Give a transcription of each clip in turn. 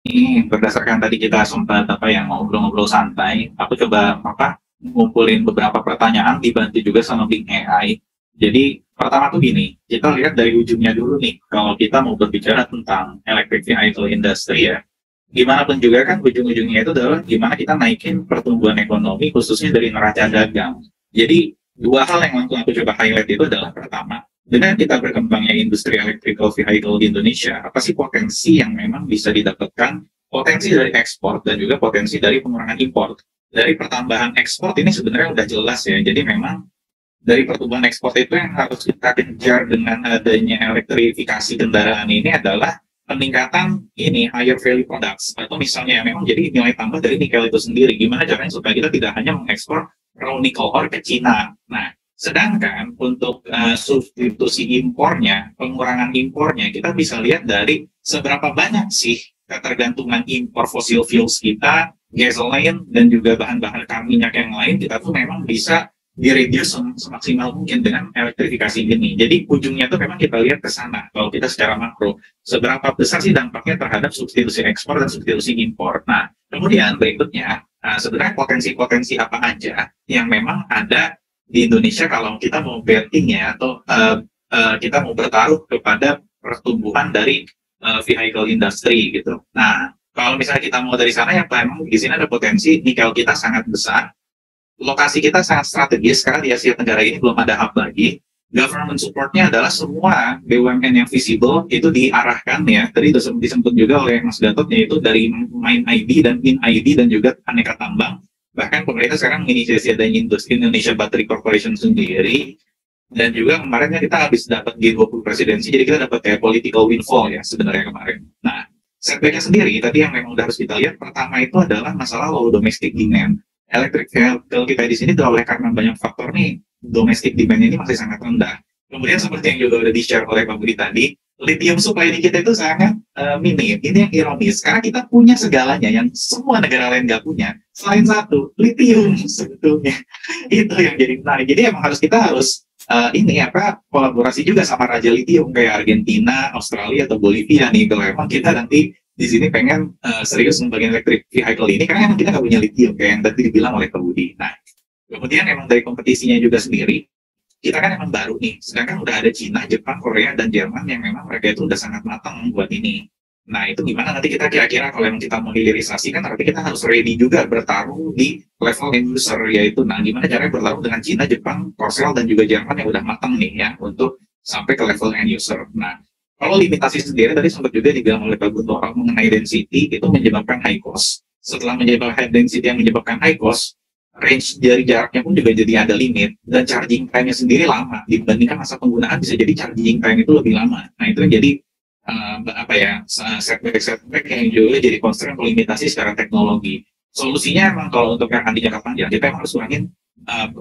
Ini berdasarkan tadi kita sempat ngobrol-ngobrol santai, aku coba ngumpulin beberapa pertanyaan dibantu juga sama Bing AI. Jadi pertama tuh gini, kita lihat dari ujungnya dulu nih. Kalau kita mau berbicara tentang electric vehicle industry ya, gimana pun juga kan ujung-ujungnya itu adalah gimana kita naikin pertumbuhan ekonomi khususnya dari neraca dagang. Jadi dua hal yang langsung aku coba highlight itu adalah pertama, dengan kita berkembangnya industri electrical vehicle di Indonesia, apa sih potensi yang memang bisa didapatkan, potensi dari ekspor dan juga potensi dari pengurangan impor. Dari pertambahan ekspor ini sebenarnya udah jelas ya, jadi memang dari pertumbuhan ekspor itu yang harus kita kejar dengan adanya elektrifikasi kendaraan ini adalah peningkatan ini higher value products, atau misalnya memang jadi nilai tambah dari nikel itu sendiri. Gimana caranya supaya kita tidak hanya mengekspor raw nickel ore ke Cina. Nah, sedangkan untuk substitusi impornya, pengurangan impornya, kita bisa lihat dari seberapa banyak sih ketergantungan impor fosil fuels kita, gasoline, dan juga bahan-bahan minyak yang lain, kita tuh memang bisa di-reduce semaksimal mungkin dengan elektrifikasi ini. Jadi ujungnya tuh memang kita lihat ke sana, kalau kita secara makro. Seberapa besar sih dampaknya terhadap substitusi ekspor dan substitusi impor. Nah, kemudian berikutnya, sebenarnya potensi-potensi apa aja yang memang ada di Indonesia kalau kita mau betting ya, atau kita mau bertaruh kepada pertumbuhan dari vehicle industry gitu. Nah, kalau misalnya kita mau dari sana, ya memang di sini ada potensi nikel kita sangat besar, lokasi kita sangat strategis karena di Asia Tenggara ini belum ada hub lagi. Government supportnya adalah semua BUMN yang visible itu diarahkan ya. Tadi disebut juga oleh Mas Gatot, yaitu dari Main ID dan Min ID dan juga aneka tambang. Bahkan pemerintah sekarang menginisiasi adanya industri Indonesia Battery Corporation sendiri. Dan juga kemarin kita habis dapat G20 presidensi, jadi kita dapat kayak political windfall ya sebenarnya kemarin. Nah, setbacknya sendiri tadi yang memang udah harus kita lihat, pertama itu adalah masalah low domestic demand. Electric vehicle kita di sini oleh karena banyak faktor nih, domestic demand ini masih sangat rendah. Kemudian seperti yang juga udah di-share oleh Pak Budi tadi, lithium supply di kita itu sangat minim. Ini yang ironis, karena kita punya segalanya yang semua negara lain nggak punya. Selain satu, lithium sebetulnya. Itu yang jadi menarik. Jadi emang kita harus kolaborasi juga sama Raja Lithium kayak Argentina, Australia, atau Bolivia nih. Kalau emang kita nanti di sini pengen serius membagian electric vehicle ini, karena emang kita nggak punya lithium kayak yang tadi dibilang oleh Pak Budi. Nah, kemudian emang dari kompetisinya juga sendiri, kita kan emang baru nih, sedangkan udah ada Cina, Jepang, Korea, dan Jerman yang memang mereka itu udah sangat matang buat ini. Nah, itu gimana nanti kita kira-kira kalau emang kita mau hilirisasi, kan berarti kita harus ready juga bertarung di level end user, yaitu nah gimana caranya bertarung dengan Cina, Jepang, Korsel, dan juga Jerman yang udah matang nih ya untuk sampai ke level end user. Nah, kalau limitasi sendiri tadi sempat juga dibilang oleh Pak Guntur mengenai density itu menyebabkan high cost. Setelah menyebabkan high density yang menyebabkan high cost, range dari jaraknya pun juga jadi ada limit, dan charging time-nya sendiri lama dibandingkan masa penggunaan, bisa jadi charging time itu lebih lama. Nah, itu yang jadi setback yang juga jadi concern atau limitasi secara teknologi. Solusinya emang kalau untuk yang anti jangka panjang, kita emang harus kurangin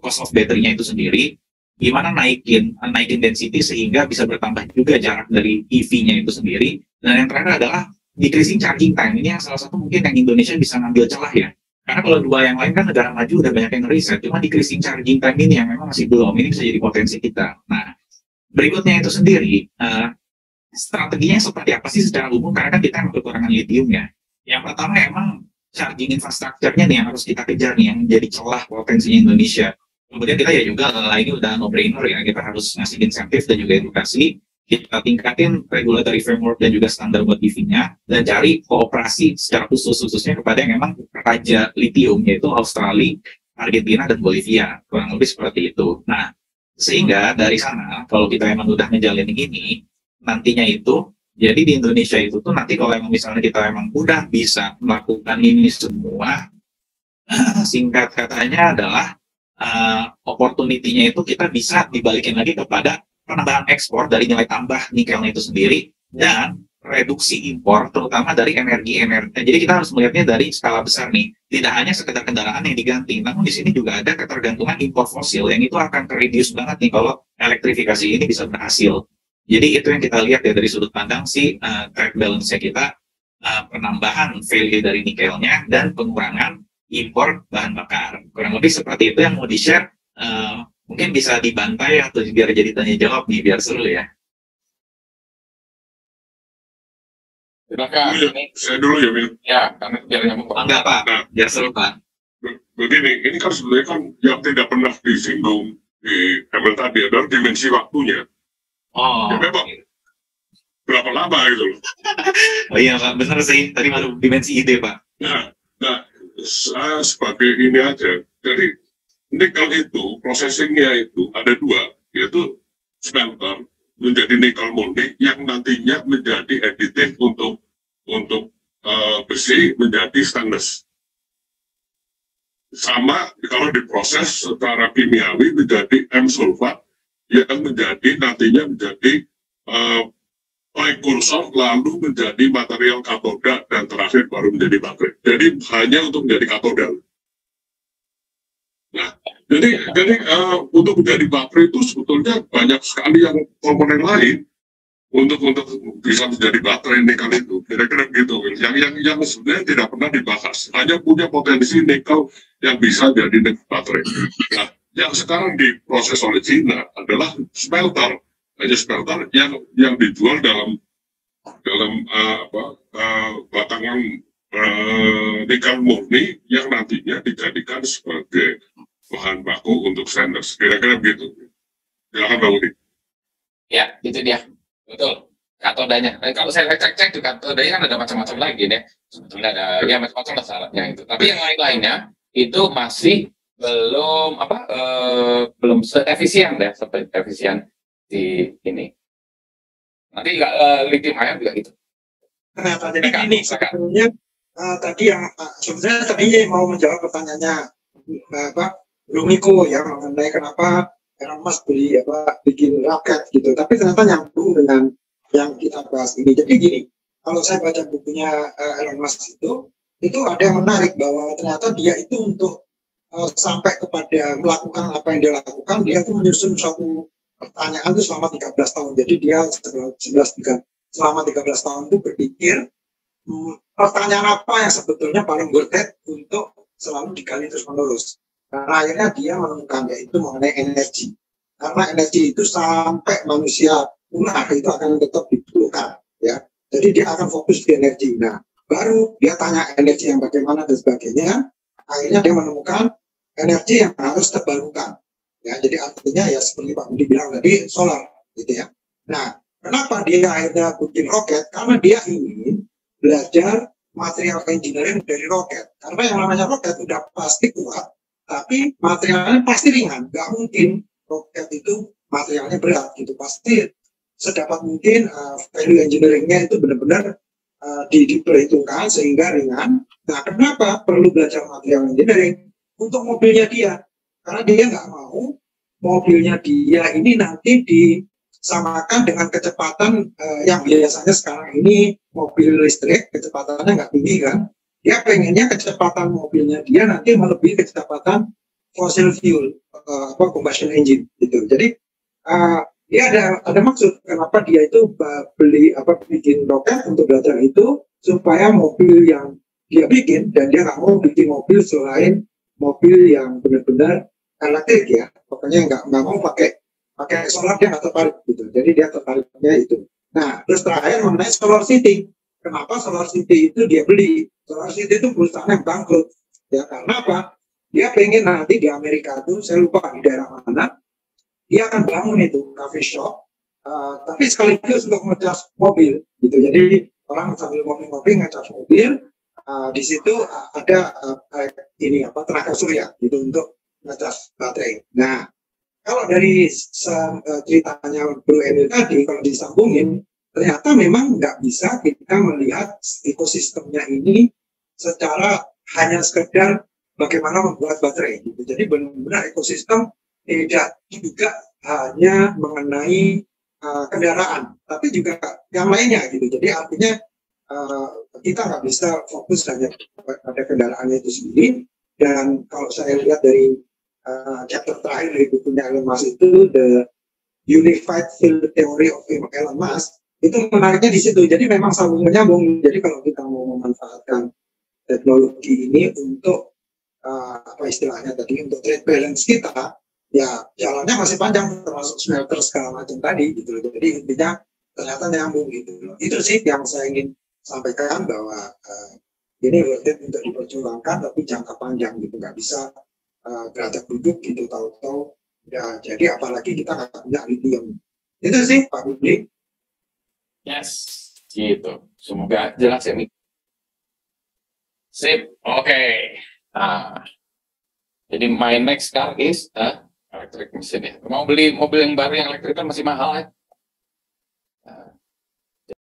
cost of battery-nya itu sendiri. Gimana naikin density sehingga bisa bertambah juga jarak dari EV-nya itu sendiri. Dan yang terakhir adalah decreasing charging time. Ini yang salah satu mungkin yang Indonesia bisa ngambil celah ya. Karena kalau dua yang lain kan negara maju udah banyak yang riset, cuma decreasing charging time ini yang memang masih belum. Ini bisa jadi potensi kita. Nah, berikutnya itu sendiri, strateginya seperti apa sih secara umum, karena kan kita kekurangan lithium ya. Yang pertama emang charging infrastrukturnya nih yang harus kita kejar nih, yang jadi celah potensinya Indonesia. Kemudian kita ya juga ini udah no brainer ya, kita harus ngasih insentif dan juga edukasi, kita tingkatin regulatory framework dan juga standar buat EV-nya, dan cari kooperasi secara khususnya kepada yang memang raja lithium, yaitu Australia, Argentina, dan Bolivia, kurang lebih seperti itu. Nah, sehingga dari sana kalau kita emang udah ngejalanin ini, nantinya itu jadi di Indonesia itu tuh nanti kalau emang misalnya kita emang udah bisa melakukan ini semua, singkat katanya adalah opportunity-nya itu kita bisa dibalikin lagi kepada penambahan ekspor dari nilai tambah nikelnya itu sendiri, dan reduksi impor terutama dari energi-energi. Jadi kita harus melihatnya dari skala besar nih, tidak hanya sekedar kendaraan yang diganti, namun di sini juga ada ketergantungan impor fosil yang itu akan reduce banget nih kalau elektrifikasi ini bisa berhasil. Jadi itu yang kita lihat ya dari sudut pandang si trade balance-nya kita, penambahan value dari nikelnya dan pengurangan impor bahan bakar. Kurang lebih seperti itu yang mau di-share. Mungkin bisa dibantai atau biar jadi tanya jawab nih, biar seru ya. Silakan. Ya, saya dulu ya, Mil. Ya, karena biar nyambung. Enggak, Pak. Nah, biar seru, Pak. Begini, ini kan sebenarnya kan yang tidak pernah disinggung di ML tadi adalah dimensi waktunya. Oh. Ya memang berapa lama gitu loh. Oh iya, Pak. Benar sih. Tadi masuk dimensi ide, Pak. Nah, saya sebagai ini aja. Jadi, nikel itu, processingnya itu ada dua, yaitu smelter menjadi nikel murni yang nantinya menjadi additive untuk besi menjadi stainless. Sama kalau diproses secara kimiawi menjadi M sulfat yang nantinya menjadi prekursor lalu menjadi material katoda dan terakhir baru menjadi baterai. Jadi hanya untuk menjadi katoda. Nah, jadi untuk menjadi baterai itu sebetulnya banyak sekali yang komponen lain untuk bisa menjadi baterai nikel itu. Kira-kira gitu. Yang sebenarnya tidak pernah dibahas. Hanya punya potensi nikel yang bisa jadi baterai. Nah, yang sekarang diproses oleh China adalah smelter. Hanya smelter yang dijual dalam batangan nikel murni yang nantinya dijadikan sebagai bahan baku untuk stainless. Kira-kira begitu. Silakan Pak Budi. Ya, itu dia. Betul. Katodanya. Kalau saya cek di katodanya kan ada macam-macam lagi deh. Sebetulnya ada ya macam-macam lah syaratnya itu. Tapi yang lain-lainnya itu masih belum se-efisien deh, seperti efisien di ini. Nanti lithium ion juga gitu. Nah, jadi ini sebenarnya sebenarnya tadi mau menjawab pertanyaannya Rumiko ya mengenai kenapa Elon Musk bikin roket gitu. Tapi ternyata nyambung dengan yang kita bahas ini. Jadi gini, kalau saya baca bukunya Elon Musk itu ada yang menarik bahwa ternyata dia itu untuk sampai kepada melakukan apa yang dia lakukan, dia itu menyusun suatu pertanyaan itu selama 13 tahun. Jadi dia selama 13 tahun itu berpikir pertanyaan apa yang sebetulnya paling worth it untuk selalu digali terus menerus. Karena akhirnya dia menemukan yaitu mengenai energi. Karena energi itu sampai manusia punah itu akan tetap dibutuhkan. Ya. Jadi dia akan fokus di energi. Nah, baru dia tanya energi yang bagaimana dan sebagainya. Akhirnya dia menemukan energi yang harus terbarukan. Ya, jadi artinya ya seperti Pak Budi bilang tadi solar, gitu ya. Nah, kenapa dia akhirnya bikin roket? Karena dia ingin belajar material engineering dari roket. Karena yang namanya roket udah pasti kuat, tapi materialnya pasti ringan. Gak mungkin roket itu materialnya berat gitu. Pasti sedapat mungkin value engineeringnya itu benar-benar diperhitungkan sehingga ringan. Nah, kenapa perlu belajar material engineering? Untuk mobilnya dia. Karena dia nggak mau mobilnya dia ini nanti disamakan dengan kecepatan yang biasanya sekarang ini mobil listrik kecepatannya nggak tinggi kan. Dia pengennya kecepatan mobilnya dia nanti melebihi kecepatan fossil fuel, combustion engine gitu. Jadi dia ada maksud kenapa dia itu bikin roket untuk belajar itu supaya mobil yang dia bikin dan dia nggak mau bikin mobil selain mobil yang benar-benar elektrik ya, pokoknya nggak mau pakai solar dia nggak tertarik gitu. Jadi dia tertariknya itu. Nah, terus terakhir mengenai Solar City. Kenapa Solar City itu dia beli? Solar City itu perusahaan yang bangkrut. Ya karena apa? Dia pengen nanti di Amerika itu, saya lupa di daerah mana, dia akan bangun itu coffee shop, tapi sekaligus untuk ngecas mobil gitu. Jadi orang sambil ngopi-ngopi ngecas mobil. Di situ ada tenaga surya gitu untuk ngecas baterai. Nah, kalau dari ceritanya Bro Emil tadi, kalau disambungin, ternyata memang nggak bisa kita melihat ekosistemnya ini secara hanya sekedar bagaimana membuat baterai. Gitu. Jadi benar-benar ekosistem tidak juga hanya mengenai kendaraan, tapi juga yang lainnya gitu. Jadi artinya kita nggak bisa fokus hanya pada kendaraannya itu sendiri. Dan kalau saya lihat dari chapter terakhir dari bukunya Elon Musk itu The Unified Field Theory of Elon Musk, itu menariknya di situ. Jadi memang sambung menyambung. Jadi kalau kita mau memanfaatkan teknologi ini untuk apa istilahnya tadi untuk trade balance kita, ya jalannya masih panjang termasuk smelter segala macam tadi gitu. Jadi intinya ternyata nyambung gitu. Itu sih yang saya ingin sampaikan bahwa ini worth it untuk diperjuangkan, tapi jangka panjang gitu, nggak bisa geratak duduk gitu tahu-tahu ya. Jadi apalagi kita nggak punya lithium. Itu sih Pak Budi. Yes, gitu. Semoga jelas ya, Mik. Sip, oke. Nah, jadi my next car is electric mesin ya. Mau beli mobil yang baru yang elektrik kan masih mahal ya.